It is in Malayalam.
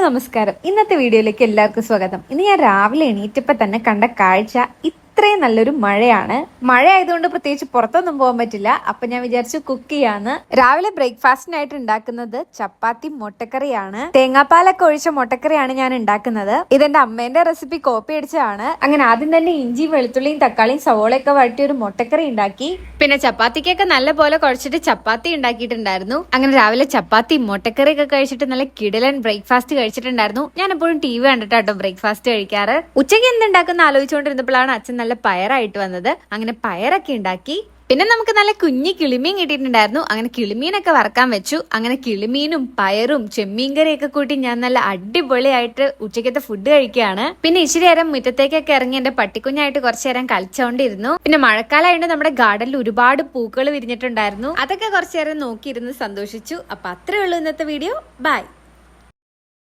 നമസ്കാരം. ഇന്നത്തെ വീഡിയോയിലേക്ക് എല്ലാവർക്കും സ്വാഗതം. ഇന്ന് ഞാൻ രാവിലെ എണീറ്റപ്പോൾ തന്നെ കണ്ട കാഴ്ച ഇത്രയും നല്ലൊരു മഴയാണ്. മഴ ആയതുകൊണ്ട് പ്രത്യേകിച്ച് പുറത്തൊന്നും പോകാൻ പറ്റില്ല. അപ്പൊ ഞാൻ വിചാരിച്ചു കുക്ക് ചെയ്യാന്ന്. രാവിലെ ബ്രേക്ക്ഫാസ്റ്റിനായിട്ട് ഉണ്ടാക്കുന്നത് ചപ്പാത്തി മുട്ടക്കറിയാണ്. തേങ്ങാപ്പാലൊക്കെ ഒഴിച്ച മുട്ടക്കറിയാണ് ഞാൻ ഉണ്ടാക്കുന്നത്. ഇതെന്റെ അമ്മേന്റെ റെസിപ്പി കോപ്പി അടിച്ചതാണ്. അങ്ങനെ ആദ്യം തന്നെ ഇഞ്ചി വെളുത്തുള്ളിയും തക്കാളിയും സവോളയൊക്കെ വഴറ്റി ഒരു മുട്ടക്കറി ഉണ്ടാക്കി. പിന്നെ ചപ്പാത്തിക്കൊക്കെ നല്ല പോലെ കുഴച്ചിട്ട് ചപ്പാത്തി ഉണ്ടാക്കിയിട്ടുണ്ടായിരുന്നു. അങ്ങനെ രാവിലെ ചപ്പാത്തി മുട്ടക്കറി ഒക്കെ കഴിച്ചിട്ട് നല്ല കിടിലൻ ബ്രേക്ക്ഫാസ്റ്റ് കഴിച്ചിട്ടുണ്ടായിരുന്നു. ഞാൻ എപ്പോഴും ടി വി കണ്ടിട്ടാട്ടോ ബ്രേക്ക്ഫാസ്റ്റ് കഴിക്കാറ്. ഉച്ചയ്ക്ക് എന്തുണ്ടാക്കുന്ന ആലോചിച്ചുകൊണ്ടിരുന്നപ്പോഴാണ് അച്ഛൻ നല്ല പയറായിട്ട് വന്നത്. അങ്ങനെ പയറൊക്കെ ഉണ്ടാക്കി. പിന്നെ നമുക്ക് നല്ല കുഞ്ഞി കിളിമീൻ കിട്ടിയിട്ടുണ്ടായിരുന്നു. അങ്ങനെ കിളിമീനൊക്കെ വറക്കാൻ വെച്ചു. അങ്ങനെ കിളിമീനും പയറും ചെമ്മീൻ കറിയൊക്കെ കൂട്ടി ഞാൻ നല്ല അടിപൊളിയായിട്ട് ഉച്ചക്കത്തെ ഫുഡ് കഴിക്കുകയാണ്. പിന്നെ ഇച്ചിരി നേരം മുറ്റത്തേക്കൊക്കെ ഇറങ്ങി എന്റെ പട്ടിക്കുഞ്ഞായിട്ട് കുറച്ചു നേരം കളിച്ചോണ്ടിരുന്നു. പിന്നെ മഴക്കാലമായിട്ട് നമ്മുടെ ഗാർഡനിൽ ഒരുപാട് പൂക്കൾ വിരിഞ്ഞിട്ടുണ്ടായിരുന്നു. അതൊക്കെ കുറച്ചു നേരം നോക്കിയിരുന്ന് സന്തോഷിച്ചു. അപ്പൊ അത്രേ ഉള്ളൂ ഇന്നത്തെ വീഡിയോ. ബൈ.